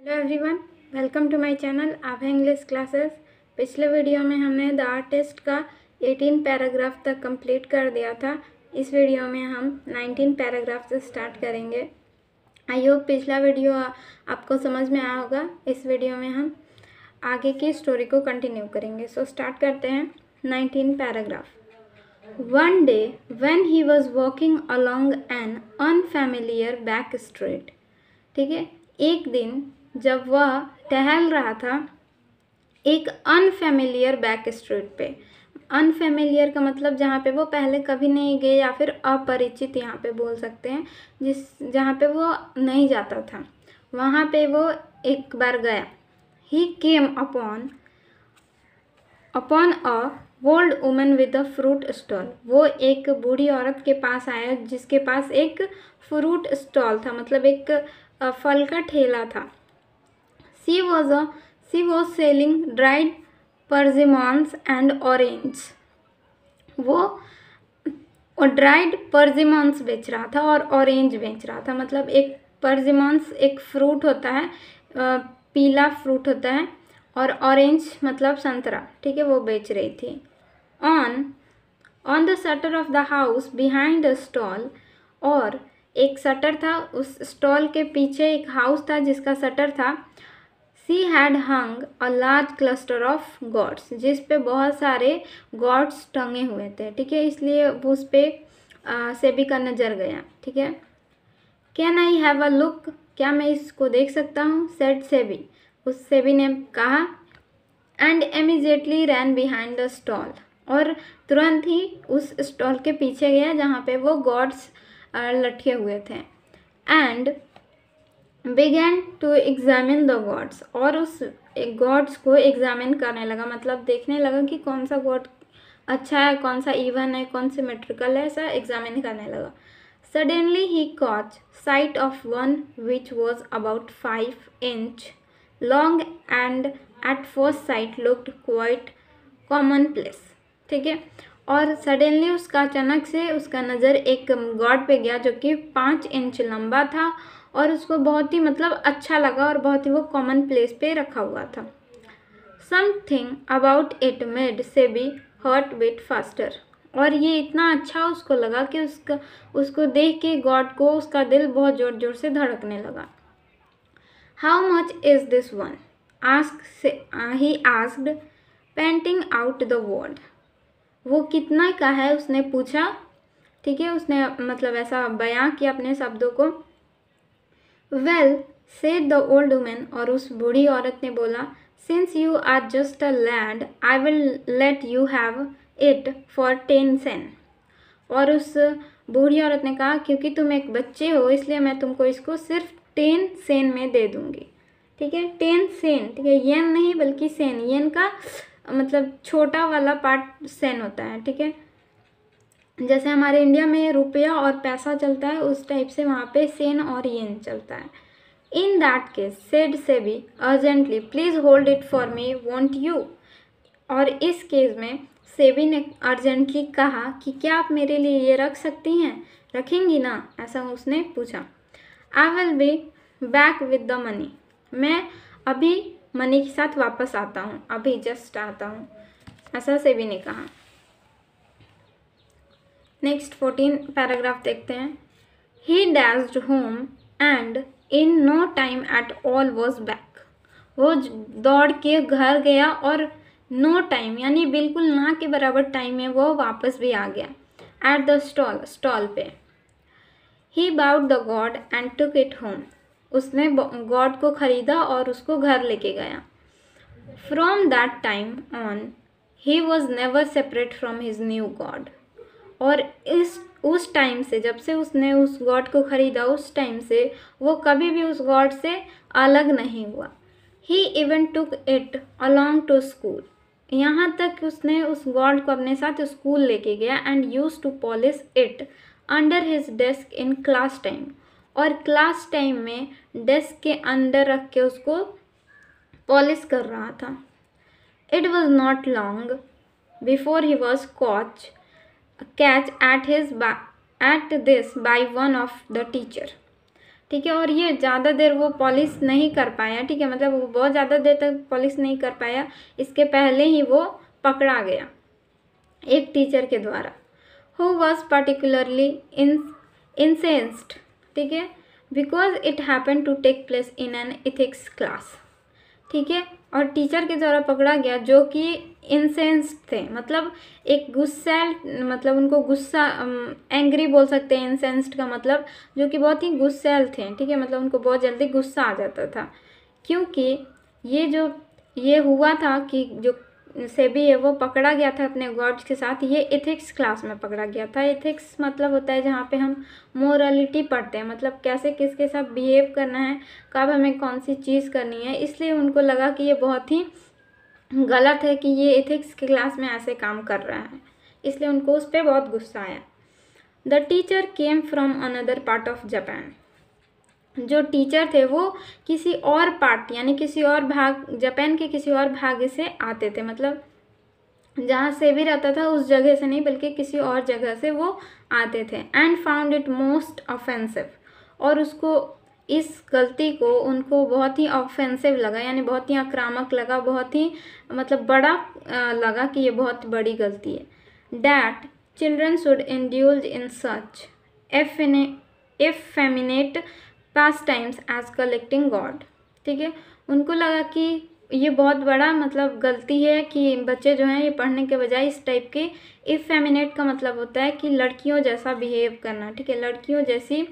Hello everyone, welcome to my channel Abha English classes. पिछले वीडियो में हमने द आर्ट टेस्ट का 18 पैराग्राफ तक कंप्लीट कर दिया था। इस वीडियो में हम 19 पैराग्राफ से स्टार्ट करेंगे। आई होप पिछला वीडियो आपको समझ में आया होगा। इस वीडियो में हम आगे की स्टोरी को कंटिन्यू करेंगे। सो स्टार्ट करते हैं 19 paragraph. One day when he was walking along an unfamiliar back street, ठीक है, एक दिन जब वह टहल रहा था एक अनफेमिलियर बैक स्ट्रीट पे। अनफेमिलियर का मतलब जहाँ पे वो पहले कभी नहीं गए या फिर अपरिचित यहाँ पे बोल सकते हैं, जहाँ पे वो नहीं जाता था वहाँ पे वो एक बार गया। He came upon a old woman with a fruit stall. वो एक बूढ़ी औरत के पास आया जिसके पास एक फ्रूट स्टॉल था, मतलब एक फल का ठेला था। She was selling dried persimmons and orange. वो ड्राइड परजिमॉन्स बेच रहा था और ऑरेंज बेच रहा था। मतलब एक परजिमॉन्स एक फ्रूट होता है, पीला फ्रूट होता है, और ऑरेंज मतलब संतरा, ठीक है, वो बेच रही थी। On the shutter of the house behind the stall, और एक शटर था, उस स्टॉल के पीछे एक हाउस था जिसका शटर था। She had hung a large cluster of gourds, जिस पे बहुत सारे गॉड्स टंगे हुए थे, ठीक है, इसलिए वो उस पर सेबी का नज़र गया, ठीक है। Can I have a look, क्या मैं इसको देख सकता हूँ, सेड सेबी, उस सेबी ने कहा। And immediately ran behind the stall, और तुरंत ही उस स्टॉल के पीछे गया जहाँ पे वो गॉड्स लटके हुए थे। And began to examine the gods, और उस गॉड्स को एग्जामिन करने लगा, मतलब देखने लगा कि कौन सा गॉड अच्छा है, कौन सा इवन है, कौन सिमेट्रिकल है, ऐसा एग्जामिन करने लगा। Suddenly he caught sight of one which was about 5 inch long and at first sight looked quite commonplace, ठीक है। और सडनली उसका अचानक से उसका नज़र एक गॉड पे गया जो कि 5 इंच लंबा था, और उसको बहुत ही मतलब अच्छा लगा और बहुत ही वो कॉमन प्लेस पे रखा हुआ था। Something about it made Sebi heart beat faster, और ये इतना अच्छा उसको लगा कि उसको देख के गॉड को उसका दिल बहुत ज़ोर ज़ोर से धड़कने लगा। How much is this one he asked painting out the word. वो कितना का है उसने पूछा, ठीक है, उसने मतलब ऐसा बयां किया अपने शब्दों को। Well said the old woman, और उस बूढ़ी औरत ने बोला, since you are just a lad I will let you have it for 10 sen. और उस बूढ़ी औरत ने कहा, क्योंकि तुम एक बच्चे हो इसलिए मैं तुमको इसको सिर्फ 10 सेन में दे दूंगी, ठीक है। 10 सेन, ठीक है, येन नहीं बल्कि सेन, येन का मतलब छोटा वाला पार्ट सेन होता है, ठीक है। जैसे हमारे इंडिया में रुपया और पैसा चलता है उस टाइप से वहाँ पे सेन और येन चलता है। In that case said SEBI urgently please hold it for me want you. और इस केस में सेबी ने अर्जेंटली कहा कि क्या आप मेरे लिए ये रख सकती हैं, रखेंगी ना, ऐसा उसने पूछा। I will be back with the money, मैं अभी मनी के साथ वापस आता हूँ, अभी जस्ट आता हूँ, ऐसा सेबी ने कहा। नेक्स्ट 14 पैराग्राफ देखते हैं। He dashed home and in no time at all was back. वो दौड़ के घर गया और नो टाइम यानी बिल्कुल ना के बराबर टाइम में वो वापस भी आ गया। एट द स्टॉल पे। He bought the gourd and took it home, उसने गॉड को खरीदा और उसको घर लेके गया। From that time on he was never separate from his new gourd, और उस टाइम से, जब से उसने उस गॉड को खरीदा, उस टाइम से वो कभी भी उस गॉड से अलग नहीं हुआ। He even took it along to school, यहाँ तक उसने उस गॉड को अपने साथ स्कूल लेके गया। And use to polish it under his desk in class time, और क्लास टाइम में डेस्क के अंदर रख के उसको पॉलिश कर रहा था। It was not long before he was catch at this by one of the teacher, ठीक है। और ये ज़्यादा देर वो पॉलिश नहीं कर पाया, ठीक है, मतलब वो बहुत ज़्यादा देर तक पॉलिश नहीं कर पाया, इसके पहले ही वो पकड़ा गया एक टीचर के द्वारा, हु वॉज पर्टिकुलरली इंसेंस्ड, ठीक है, because it happen to take place in an ethics class, ठीक है। और टीचर के द्वारा पकड़ा गया जो कि इंसेंस्ड थे, मतलब एक गुस्सैल, मतलब उनको गुस्सा, एंग्री बोल सकते हैं इंसेंस्ड का मतलब, जो कि बहुत ही गुस्सैल थे, ठीक है, मतलब उनको बहुत जल्दी गुस्सा आ जाता था, क्योंकि ये हुआ था कि जो सेबी है वो पकड़ा गया था अपने गार्ड्स के साथ, ये एथिक्स क्लास में पकड़ा गया था। एथिक्स मतलब होता है जहाँ पे हम मोरालिटी पढ़ते हैं, मतलब कैसे किसके साथ बिहेव करना है, कब हमें कौन सी चीज़ करनी है, इसलिए उनको लगा कि ये बहुत ही गलत है कि ये एथिक्स की क्लास में ऐसे काम कर रहा है, इसलिए उनको उस पर बहुत गुस्सा आया। The teacher came from another part of Japan, जो टीचर थे वो किसी और पार्ट यानी किसी और भाग, जापान के किसी और भाग से आते थे, मतलब जहाँ सेबी रहता था उस जगह से नहीं बल्कि किसी और जगह से वो आते थे। And found it most offensive, और उसको इस गलती को उनको बहुत ही ऑफेंसिव लगा, यानी बहुत ही आक्रामक लगा, बहुत ही मतलब बड़ा लगा कि ये बहुत बड़ी गलती है। That children should indulge in such effeminate pastimes as collecting gourd, ठीक है। उनको लगा कि ये बहुत बड़ा मतलब गलती है कि बच्चे जो हैं ये पढ़ने के बजाय इस टाइप के, इफेमिनेट का मतलब होता है कि लड़कियों जैसा बिहेव करना, ठीक है, लड़कियों जैसी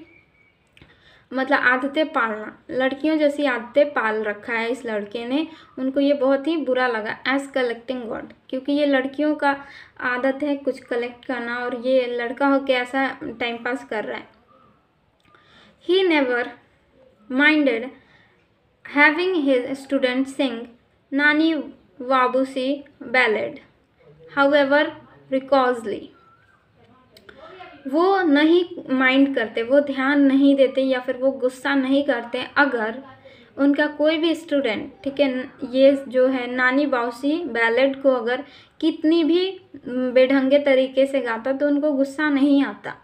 मतलब आदतें पालना, लड़कियों जैसी आदतें पाल रखा है इस लड़के ने, उनको ये बहुत ही बुरा लगा एज कलेक्टिंग गॉड, क्योंकि ये लड़कियों का आदत है कुछ कलेक्ट करना, और ये लड़का हो के ऐसा टाइम पास कर रहा है। He never minded having his students sing Nani Wabushi ballad, however ricosely. वो नहीं माइंड करते, वो ध्यान नहीं देते या फिर वो गुस्सा नहीं करते अगर उनका कोई भी स्टूडेंट, ठीक है, ये जो है नानी बाउसी बैलेड को अगर कितनी भी बेढंगे तरीके से गाता तो उनको गुस्सा नहीं आता।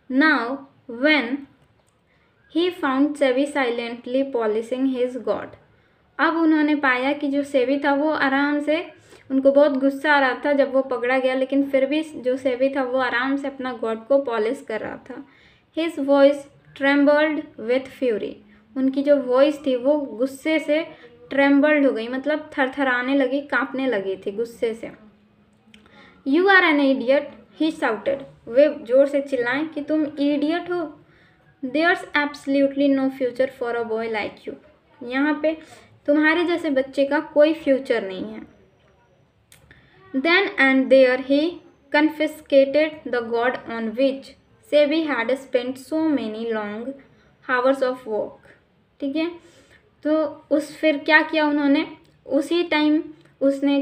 नाउ व्हेन ही फाउंड सेवी साइलेंटली पॉलिशिंग हिज गॉड, अब उन्होंने पाया कि जो सेवी था वो आराम से, उनको बहुत गुस्सा आ रहा था जब वो पकड़ा गया, लेकिन फिर भी जो सेवी था वो आराम से अपना गॉड को पॉलिश कर रहा था। His voice trembled with fury, उनकी जो वॉइस थी वो गुस्से से ट्रेम्बल्ड हो गई, मतलब थरथराने लगी, कांपने लगी थी गुस्से से। You are an idiot, he shouted, वे जोर से चिल्लाएं कि तुम इडियट हो। There's absolutely no future for a boy like you, यहाँ पे तुम्हारे जैसे बच्चे का कोई फ्यूचर नहीं है। Then and there he confiscated the god on which Sebi had spent so many long hours of work, ठीक है। तो उस फिर क्या किया उन्होंने, उसी टाइम उसने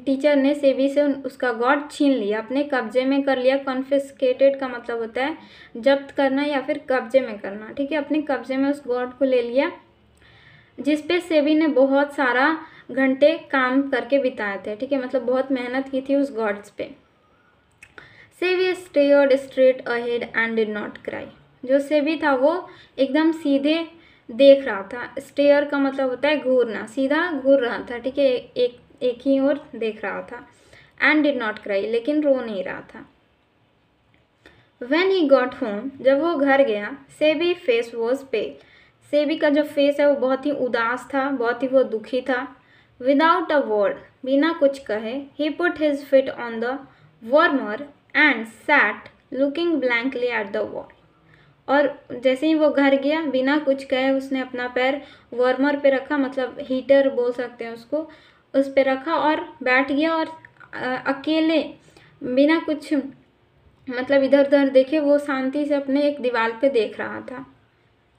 टीचर ने सेबी से उसका गॉड छीन लिया, अपने कब्जे में कर लिया। कॉन्फिस्केटेड का मतलब होता है जब्त करना या फिर कब्जे में करना, ठीक है, अपने कब्जे में उस गॉड को ले लिया जिस पे सेबी ने बहुत सारा घंटे काम करके बिताए थे, ठीक है, मतलब बहुत मेहनत की थी उस गॉड्स पे। SEBI stared straight ahead and did not cry, जो सेबी था वो एकदम सीधे देख रहा था। स्टेयर का मतलब होता है घूरना, सीधा घूर रहा था, ठीक है, एक ही ओर देख रहा था। एंड डिड नॉट क्राई, लेकिन रो नहीं रहा था। व्हेन ही गॉट होम, जब वो घर गया, सेबी फेस वॉज पेल, सेबी का जो फेस है वो बहुत ही उदास था, बहुत ही वो दुखी था। विदाउट अ वर्ड, बिना कुछ कहे, he put his feet on the warmer and sat looking blankly at the wall, और जैसे ही वो घर गया बिना कुछ कहे उसने अपना पैर वार्मर पे रखा, मतलब हीटर बोल सकते हैं उसको, उस पे रखा और बैठ गया, और अकेले बिना कुछ मतलब इधर उधर देखे वो शांति से अपने एक दीवार पे देख रहा था।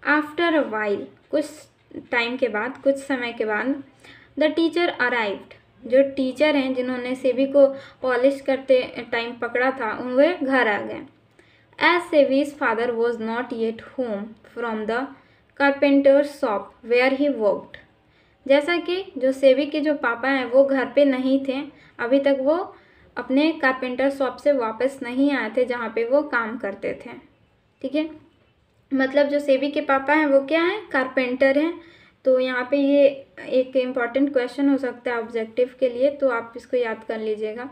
आफ्टर अ वाइल, कुछ टाइम के बाद, कुछ समय के बाद, द टीचर अराइव्ड, जो टीचर हैं जिन्होंने सेबी को पॉलिश करते टाइम पकड़ा था वे घर आ गए। As Seibei's father was not yet home from the carpenter's shop where he worked, जैसा कि जो सेबी के जो पापा हैं वो घर पे नहीं थे, अभी तक वो अपने कारपेंटर शॉप से वापस नहीं आए थे जहाँ पे वो काम करते थे, ठीक है। मतलब जो सेबी के पापा हैं वो क्या हैं, कारपेंटर हैं। तो यहाँ पे ये एक इम्पॉर्टेंट क्वेश्चन हो सकता है ऑब्जेक्टिव के लिए, तो आप इसको याद कर लीजिएगा।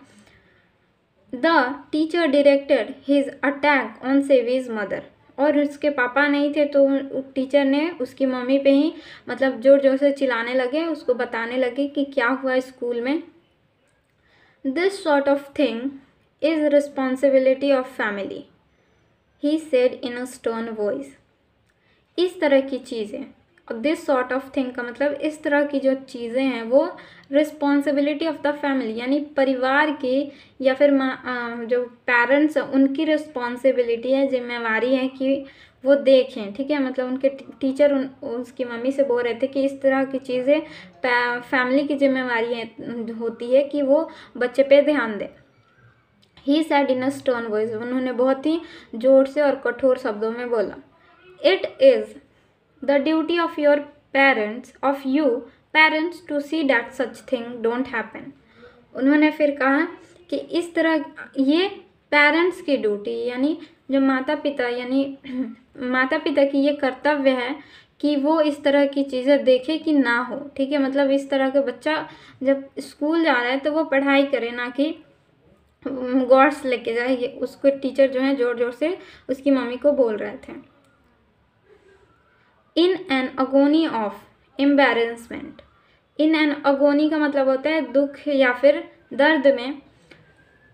The teacher directed his attack on Seibei's mother, और उसके पापा नहीं थे तो टीचर ने उसकी मम्मी पे ही मतलब जोर जोर से चिल्लाने लगे, उसको बताने लगे कि क्या हुआ स्कूल में। This sort of thing is responsibility of family, he said in a stern voice. इस तरह की चीज़ें, और दिस सॉर्ट ऑफ थिंग का मतलब इस तरह की जो चीज़ें हैं वो रिस्पॉन्सिबिलिटी ऑफ द फैमिली यानी परिवार की या फिर जो पेरेंट्स हैं उनकी रिस्पॉन्सिबिलिटी है, जिम्मेवारी है कि वो देखें, ठीक है। मतलब उनके टीचर उसकी मम्मी से बोल रहे थे कि इस तरह की चीज़ें फैमिली की जिम्मेवारी है होती है कि वो बच्चे पे ध्यान दें। ही सैड इन अ स्टर्न वॉइस, उन्होंने बहुत ही जोर से और कठोर शब्दों में बोला। It is the duty of your parents of you parents to see that such thing don't happen. उन्होंने फिर कहा कि इस तरह ये पेरेंट्स की ड्यूटी यानी जो माता पिता यानी माता पिता की ये कर्तव्य है कि वो इस तरह की चीज़ें देखे कि ना हो, ठीक है। मतलब इस तरह का बच्चा जब स्कूल जा रहा है तो वो पढ़ाई करे, ना कि गॉड्स लेके जाए। ये उसको टीचर जो है जोर जोर से उसकी मम्मी को बोल रहे थे। In an agony of embarrassment, in an agony का मतलब होता है दुख या फिर दर्द में,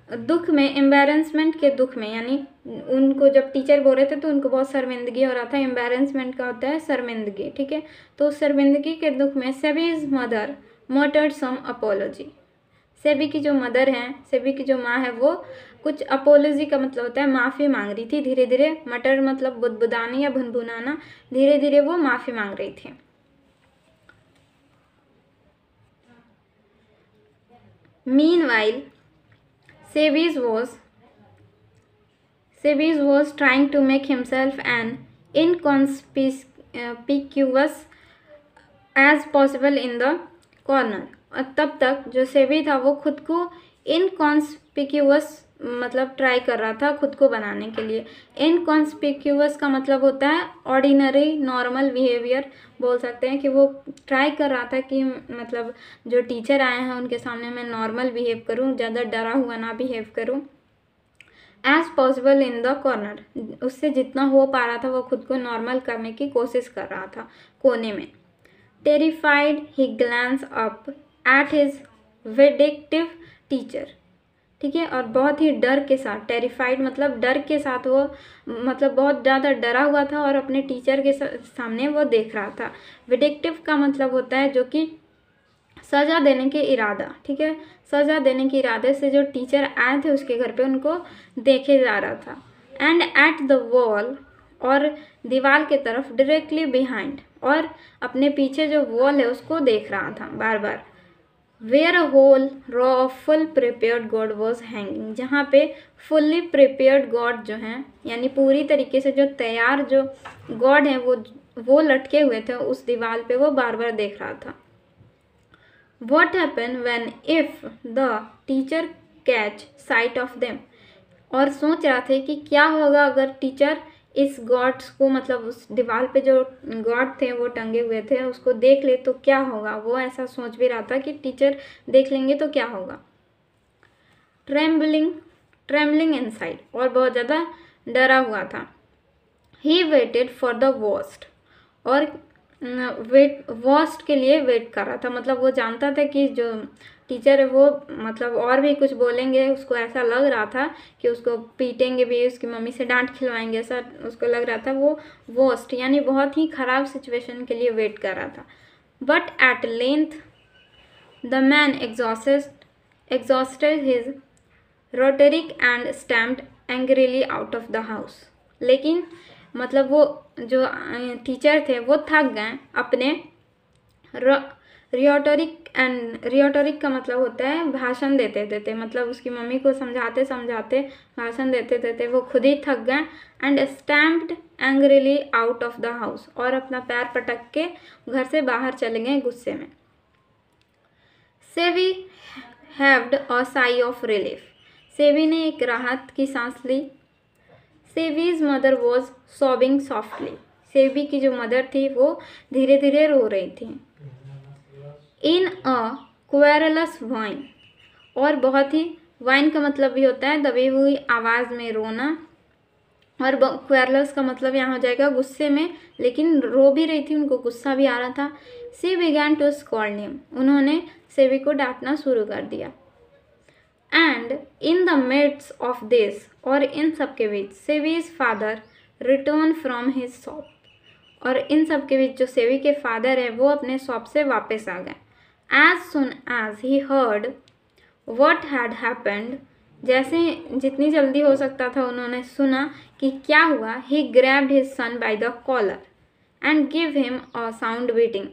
दुख में, एम्बेरसमेंट के दुख में, यानी उनको जब टीचर बोल रहे थे तो उनको बहुत शर्मिंदगी हो रहा था। एम्बेरसमेंट का होता है शर्मिंदगी, ठीक है। तो शर्मिंदगी के दुख में सेबीज मदर मटर्ड सम अपोलॉजी, सेबी की जो मदर हैं, सेबी की जो माँ है वो कुछ अपोलॉजी का मतलब होता है माफ़ी मांग रही थी। धीरे धीरे, मटर मतलब बुदबुदाना या भुनभुनाना, धीरे धीरे वो माफ़ी मांग रही थी। Meanwhile Seibei's was trying to make himself an inconspicuous as possible in the corner, और तब तक जो सेबी था वो खुद को इनकॉन्स्पिक्यूअस मतलब ट्राई कर रहा था खुद को बनाने के लिए। इनकॉन्स्पिक्यूअस का मतलब होता है ऑर्डिनरी नॉर्मल बिहेवियर, बोल सकते हैं कि वो ट्राई कर रहा था कि मतलब जो टीचर आए हैं उनके सामने मैं नॉर्मल बिहेव करूं, ज़्यादा डरा हुआ ना बिहेव करूं। As possible in the corner, उससे जितना हो पा रहा था वो खुद को नॉर्मल करने की कोशिश कर रहा था कोने में। Terrified he glance up at his vindictive teacher, ठीक है। और बहुत ही डर के साथ, टेरिफाइड मतलब डर के साथ, वो मतलब बहुत ज़्यादा डरा हुआ था और अपने टीचर के सामने वो देख रहा था। विंडिक्टिव का मतलब होता है जो कि सज़ा देने के इरादा, ठीक है। सज़ा देने के इरादे से जो टीचर आए थे उसके घर पे उनको देखे जा रहा था। एंड एट द वॉल, और दीवार के तरफ, डायरेक्टली बिहाइंड, और अपने पीछे जो वॉल है उसको देख रहा था बार बार। Where a whole row of full prepared gourd was hanging, जहाँ पे फुल्ली प्रिपेयर्ड गॉड जो हैं यानी पूरी तरीके से जो तैयार जो गॉड हैं वो लटके हुए थे उस दीवार पे, वो बार बार देख रहा था। What happened when if the teacher catch sight of them, और सोच रहा थे कि क्या होगा अगर टीचर इस गॉड्स को मतलब उस दीवार पे जो गॉड थे वो टंगे हुए थे उसको देख ले तो क्या होगा। वो ऐसा सोच भी रहा था कि टीचर देख लेंगे तो क्या होगा। ट्रेम्बलिंग इनसाइड, और बहुत ज़्यादा डरा हुआ था। He waited for the worst, और वर्स्ट के लिए वेट कर रहा था। मतलब वो जानता था कि जो टीचर है वो मतलब और भी कुछ बोलेंगे, उसको ऐसा लग रहा था कि उसको पीटेंगे भी, उसकी मम्मी से डांट खिलवाएंगे, ऐसा उसको लग रहा था। वो वर्स्ट यानी बहुत ही ख़राब सिचुएशन के लिए वेट कर रहा था। But at length the man exhausted his rhetoric and stamped angrily out of the house, लेकिन मतलब वो जो टीचर थे वो थक गए अपने रियोटोरिक का मतलब होता है भाषण देते देते, मतलब उसकी मम्मी को समझाते समझाते भाषण देते देते वो खुद ही थक गए। And stamped angrily out of the house, और अपना पैर पटक के घर से बाहर चले गए गुस्से में। सेवी हैव्ड अ साई ऑफ रिलीफ, सेवी ने एक राहत की सांस ली। सेवीज मदर वॉज सॉबिंग सॉफ्टली। सेवी की जो मदर थी वो धीरे धीरे रो रही थी। इन अ क्वेरलस वाइन, और बहुत ही, वाइन का मतलब भी होता है दबी हुई आवाज़ में रोना, और क्वेरलस का मतलब यहाँ हो जाएगा गुस्से में, लेकिन रो भी रही थी, उनको गुस्सा भी आ रहा था। She began to scold him, उन्होंने सेवी को डांटना शुरू कर दिया। And in the midst of this, और इन सब के बीच, सेवीज father return from his shop, और इन सब के बीच जो सेवी के फादर है वो अपने शॉप से वापस आ गए। As soon as he heard what had happened, जैसे जितनी जल्दी हो सकता था उन्होंने सुना कि क्या हुआ, he grabbed his son by the collar and give him a sound beating.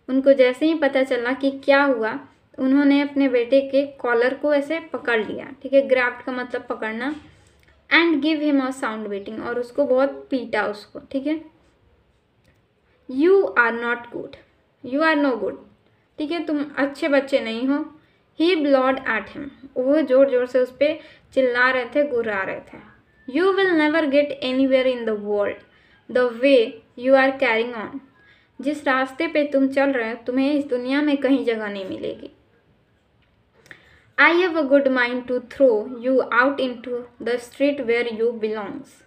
उनको जैसे ही पता चला कि क्या हुआ, उन्होंने अपने बेटे के कॉलर को ऐसे पकड़ लिया, ठीक है, ग्रैब्ड का मतलब पकड़ना, and give him a sound beating, और उसको बहुत पीटा उसको, ठीक है। You are not good, you are no good, ठीक है, तुम अच्छे बच्चे नहीं हो। ही ब्लॉड एट हिम, वो जोर जोर से उस पर चिल्ला रहे थे, गुर्रा रहे थे। You will never get anywhere in the world the way you are carrying on, जिस रास्ते पे तुम चल रहे हो तुम्हें इस दुनिया में कहीं जगह नहीं मिलेगी। I have a good mind to throw you out into the street where you belongs,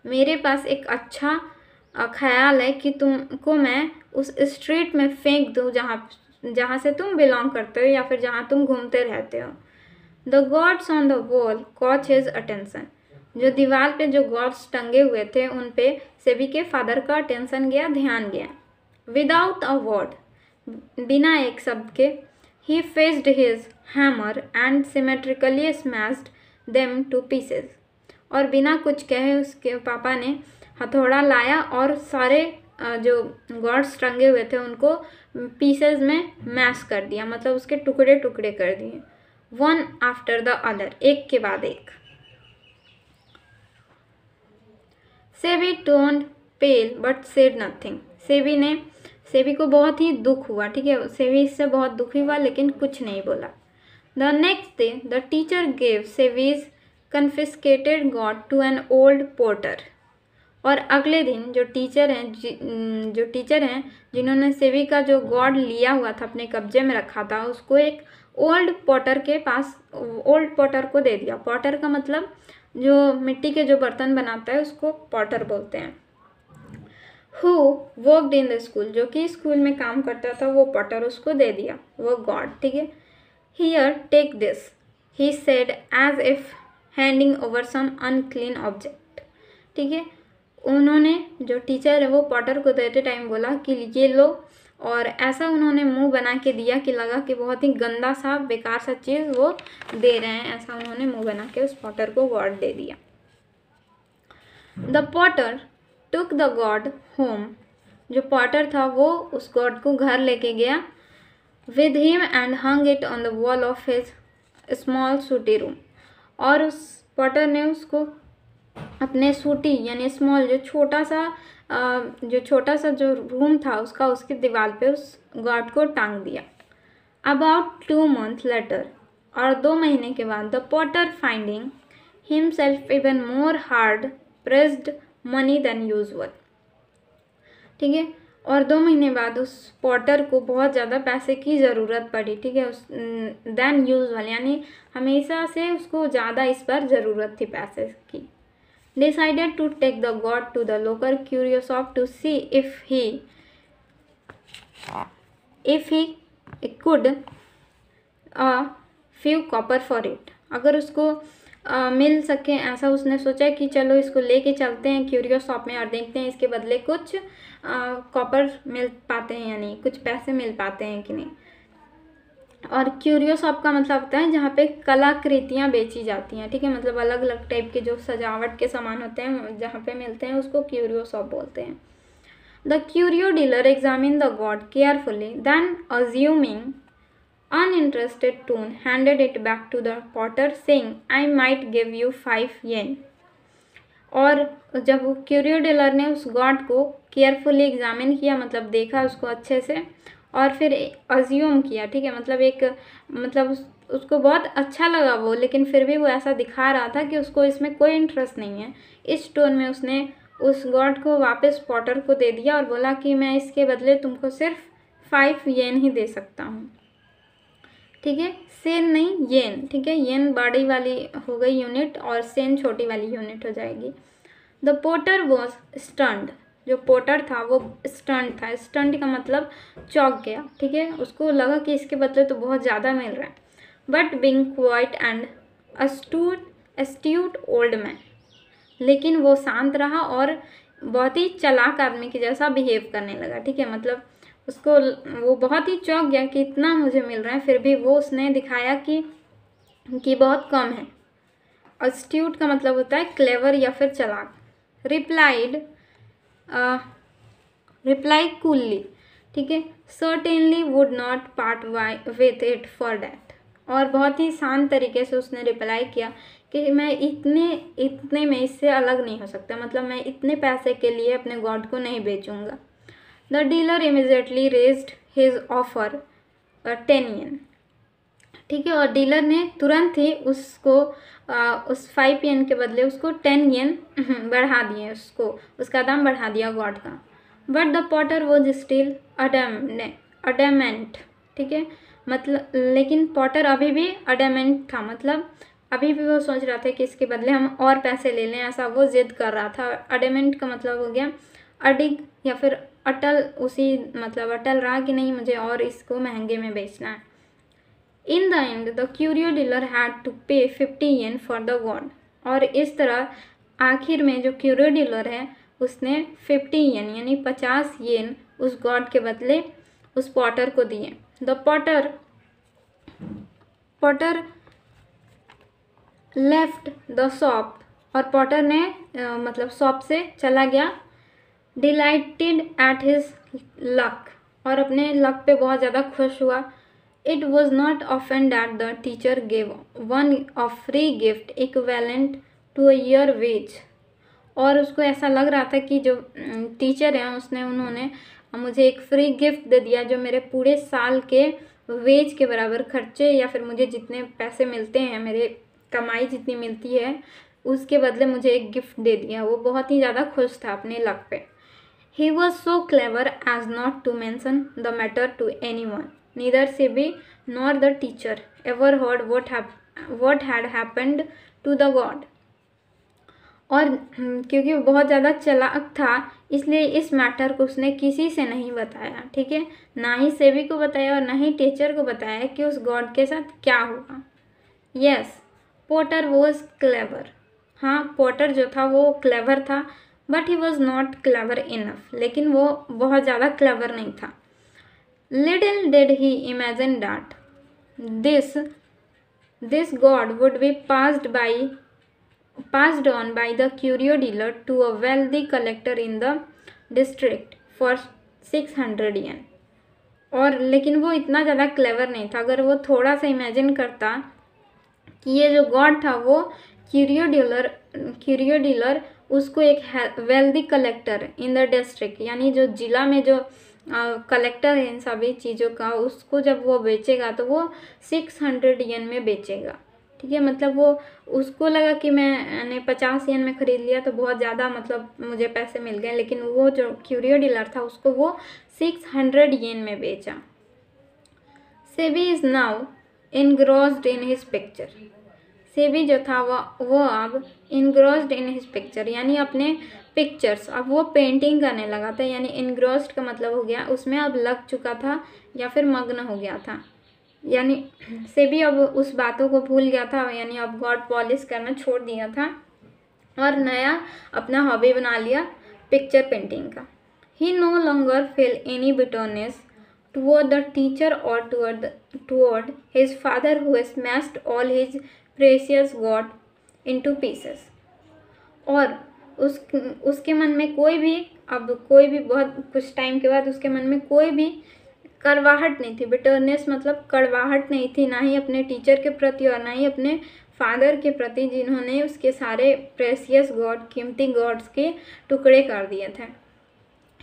मेरे पास एक अच्छा ख्याल है कि तुमको मैं उस स्ट्रीट में फेंक दूँ जहाँ से तुम बिलोंग करते हो या फिर जहाँ तुम घूमते रहते हो। The gods on the wall caught his attention, जो दीवार पे जो गॉड्स टंगे हुए थे उन पे सेवी के फादर का अटेंशन गया, ध्यान गया। विदाउट अ वर्ड, बिना एक शब्द के, ही faced his hammer and symmetrically smashed them two pieces, और बिना कुछ कहे उसके पापा ने हथौड़ा लाया और सारे जो गॉड्स टंगे हुए थे उनको पीसेस में मैश कर दिया, मतलब उसके टुकड़े टुकड़े कर दिए। वन आफ्टर द अदर, एक के बाद एक। Sevi turned pale but said nothing, Sevi को बहुत ही दुख हुआ, ठीक है, सेवी इससे बहुत दुखी हुआ लेकिन कुछ नहीं बोला। The next day the teacher gave सेवीज confiscated gourd to an old porter, और अगले दिन जो टीचर हैं जिन्होंने सेवी का जो गॉड लिया हुआ था, अपने कब्जे में रखा था, उसको एक ओल्ड पॉटर के पास, ओल्ड पॉटर को दे दिया। पॉटर का मतलब जो मिट्टी के जो बर्तन बनाता है उसको पॉटर बोलते हैं। Who worked in the school, जो कि स्कूल में काम करता था, वो पॉटर उसको दे दिया, वो गॉड, ठीक है। Here take this, he said as if handing over some unclean object, ठीक है। उन्होंने, जो टीचर है वो पॉटर को देते टाइम बोला कि ये लो, और ऐसा उन्होंने मुंह बना के दिया कि लगा कि बहुत ही गंदा सा बेकार सा चीज़ वो दे रहे हैं, ऐसा उन्होंने मुंह बना के उस पॉटर को गॉड दे दिया। The Potter took the God home, जो पॉटर था वो उस गॉड को घर लेके गया। With him and hung it on the wall of his small सूटी रूम, और उस पॉटर ने उसको अपने सूटी यानी स्मॉल जो छोटा सा जो रूम था उसका, उसकी दीवार पे उस गॉड को टांग दिया। अबाउट 2 months लेटर, और 2 महीने के बाद, the Potter finding himself even more hard pressed money than usual, ठीक है, और 2 महीने बाद उस पॉटर को बहुत ज़्यादा पैसे की ज़रूरत पड़ी, ठीक है, उस देन यूजुअल यानी हमेशा से उसको ज़्यादा इस पर ज़रूरत थी पैसे की। Decided to take the god to the local curio shop to see if he could a few copper for it, अगर उसको मिल सके, ऐसा उसने सोचा कि चलो इसको लेके चलते हैं क्यूरियो शॉप में और देखते हैं इसके बदले कुछ कॉपर मिल पाते हैं, यानी कुछ पैसे मिल पाते हैं कि नहीं। और क्यूरियो शॉप का मतलब होता है जहाँ पे कलाकृतियाँ बेची जाती हैं, ठीक है, मतलब अलग अलग टाइप के जो सजावट के सामान होते हैं जहाँ पे मिलते हैं उसको क्यूरियो शॉप बोलते हैं। The curio dealer examine the god carefully, then assuming uninterested tone handed it back to the potter saying I might give you 5 yen, और जब क्यूरियो डीलर ने उस गॉड को केयरफुली एग्जामिन किया, मतलब देखा उसको अच्छे से, और फिर अज्यूम किया, ठीक है, मतलब एक मतलब उसको बहुत अच्छा लगा वो, लेकिन फिर भी वो ऐसा दिखा रहा था कि उसको इसमें कोई इंटरेस्ट नहीं है। इस टोन में उसने उस गॉड को वापस पॉटर को दे दिया और बोला कि मैं इसके बदले तुमको सिर्फ 5 येन ही दे सकता हूँ, ठीक है, सेन नहीं येन, ठीक है, येन बड़ी वाली हो गई यूनिट और सेन छोटी वाली यूनिट हो जाएगी। द पोटर वॉज स्टन्ड, जो पोटर था वो स्टंट था, स्टंट का मतलब चौंक गया, ठीक है, उसको लगा कि इसके बदले तो बहुत ज़्यादा मिल रहा है। But being quiet and astute old man, लेकिन वो शांत रहा और बहुत ही चालाक आदमी की जैसा बिहेव करने लगा, ठीक है, मतलब उसको वो बहुत ही चौंक गया कि इतना मुझे मिल रहा है, फिर भी वो उसने दिखाया कि बहुत कम है। एस्ट्यूट का मतलब होता है क्लेवर या फिर चालाक। रिप्लाई कूलली, ठीक है, certainly would not part with it for that, और बहुत ही शांत तरीके से उसने रिप्लाई किया कि मैं इतने में इससे अलग नहीं हो सकता, मतलब मैं इतने पैसे के लिए अपने गॉड को नहीं बेचूंगा। The dealer immediately raised his offer 10 yen, ठीक है, और डीलर ने तुरंत ही उसको उस 5 येन के बदले उसको 10 येन बढ़ा दिए, उसका दाम बढ़ा दिया गॉड का। But the potter was still adamant, ठीक है, मतलब लेकिन पॉटर अभी भी अडेमेंट था, मतलब अभी भी वो सोच रहा था कि इसके बदले हम और पैसे ले लें, ऐसा वो जिद कर रहा था। अडेमेंट का मतलब हो गया अडिग या फिर अटल, उसी मतलब अटल रहा कि नहीं मुझे और इसको महंगे में बेचना है। In the end the curio dealer had to pay 50 yen for the God, और इस तरह आखिर में जो क्यूरियो डीलर है उसने 50 येन यानी 50 येन उस गॉड के बदले उस पॉटर को दिए। The Potter left the shop, और पॉटर ने मतलब शॉप से चला गया। डिलाइटेड एट हिज लक, और अपने लक पे बहुत ज़्यादा खुश हुआ। It was not often that the teacher gave one of free gift equivalent to a year wage, और उसको ऐसा लग रहा था कि जो टीचर हैं उन्होंने मुझे एक फ्री गिफ्ट दे दिया जो मेरे पूरे साल के वेज के बराबर, खर्चे या फिर मुझे जितने पैसे मिलते हैं, मेरे कमाई जितनी मिलती है उसके बदले मुझे एक गिफ्ट दे दिया। वो बहुत ही ज़्यादा खुश था अपने लक पे। He was so clever as not to mention the matter to anyone. Neither Sebi nor the teacher ever heard what had happened to the god. और क्योंकि वो बहुत ज़्यादा चालाक था इसलिए इस मैटर को उसने किसी से नहीं बताया, ठीक है, ना ही सेबी को बताया और ना ही टीचर को बताया कि उस गॉड के साथ क्या हुआ। यस, पॉटर वॉज क्लेवर, हाँ पॉटर जो था वो क्लेवर था, but he was not clever enough, लेकिन वो बहुत ज़्यादा क्लेवर नहीं था। Little did he imagine that this God would be passed on by the curio dealer to a wealthy collector in the district for 600 yen, और लेकिन वो इतना ज़्यादा क्लेवर नहीं था। अगर वो थोड़ा सा इमेजिन करता कि ये जो गॉड था वो क्यूरियो डीलर उसको एक wealthy collector in the district, यानी जो जिला में जो कलेक्टर है इन सभी चीज़ों का, उसको जब वो बेचेगा तो वो 600 येन में बेचेगा, ठीक है, मतलब वो उसको लगा कि मैंने 50 येन में ख़रीद लिया तो बहुत ज़्यादा मतलब मुझे पैसे मिल गए, लेकिन वो जो क्यूरियो डीलर था उसको वो 600 येन में बेचा। SEBI is now इनग्रोस्ड in his picture, SEBI जो था वो अब इनग्रोस्ड इन हिज पिक्चर यानी अपने पिक्चर्स, अब वो पेंटिंग करने लगा था, यानी इनग्रोस्ड का मतलब हो गया उसमें अब लग चुका था या फिर मग्न हो गया था, यानी सेबी अब उस बातों को भूल गया था, यानी अब गॉड पॉलिश करना छोड़ दिया था और नया अपना हॉबी बना लिया पिक्चर पेंटिंग का। He no longer feel any bitterness toward the teacher or toward his father who smashed all his precious God into pieces, और उसके मन में कोई भी बहुत कुछ टाइम के बाद उसके मन में कोई भी कड़वाहट नहीं थी। बिटरनेस मतलब कड़वाहट नहीं थी, ना ही अपने टीचर के प्रति और ना ही अपने फादर के प्रति जिन्होंने उसके सारे प्रेसियस गॉड, कीमती गॉड्स के टुकड़े कर दिए थे।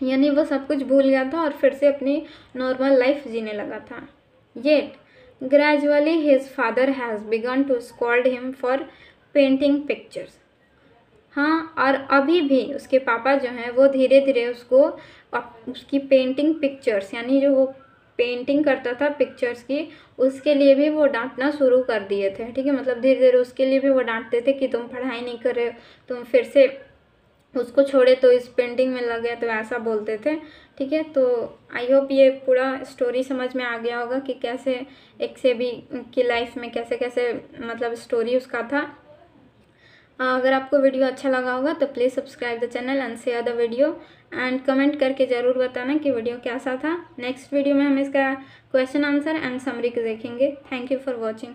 यानी वो सब कुछ भूल गया था और फिर से अपनी नॉर्मल लाइफ जीने लगा था। Yet gradually his father has began to scold him for painting pictures. हाँ, और अभी भी उसके पापा जो हैं वो धीरे धीरे उसको उसकी पेंटिंग पिक्चर्स यानी जो वो पेंटिंग करता था पिक्चर्स की, उसके लिए भी वो डांटना शुरू कर दिए थे। ठीक है, मतलब धीरे धीरे उसके लिए भी वो डांटते थे कि तुम पढ़ाई नहीं कर रहे हो, तुम फिर से उसको छोड़े तो इस पेंटिंग में लगे, तो ऐसा बोलते थे। ठीक है, तो आई होप ये पूरा स्टोरी समझ में आ गया होगा कि कैसे एक से भी की लाइफ में कैसे कैसे मतलब स्टोरी उसका था। अगर आपको वीडियो अच्छा लगा होगा तो please subscribe the channel and share the video and comment करके ज़रूर बताना कि वीडियो कैसा था। नेक्स्ट वीडियो में हम इसका क्वेश्चन आंसर एंड समरी देखेंगे। Thank you for watching.